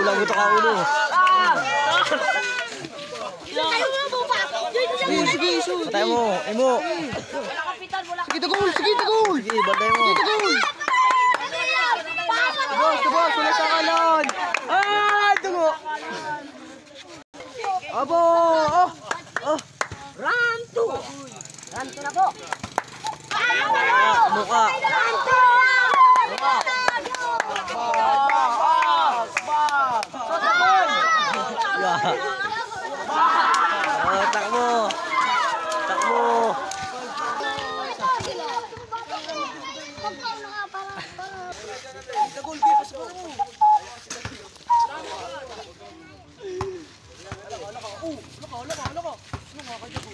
ulang ito ka ulo. Sige, shoot. Patay mo, Imo. Sige, tagol. Sige, banday mo. Sige, tagol. Tubos, wala sa kalan. Tungo. Abo, Round 2 na po. Muka. Takbo.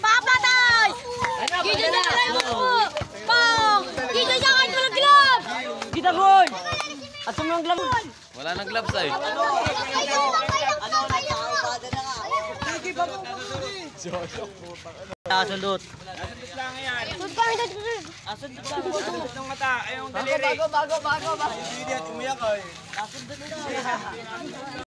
Papatay! Gito niya ka lang mo! Pong! Gito niya ka ng gloves! Kita boy! At sumang gloves? Wala nang gloves ay. Sundot. Sundot kami na dito. Sundot ng mata. Ayong daliri. Bago. Umiyak ay. Sundot na.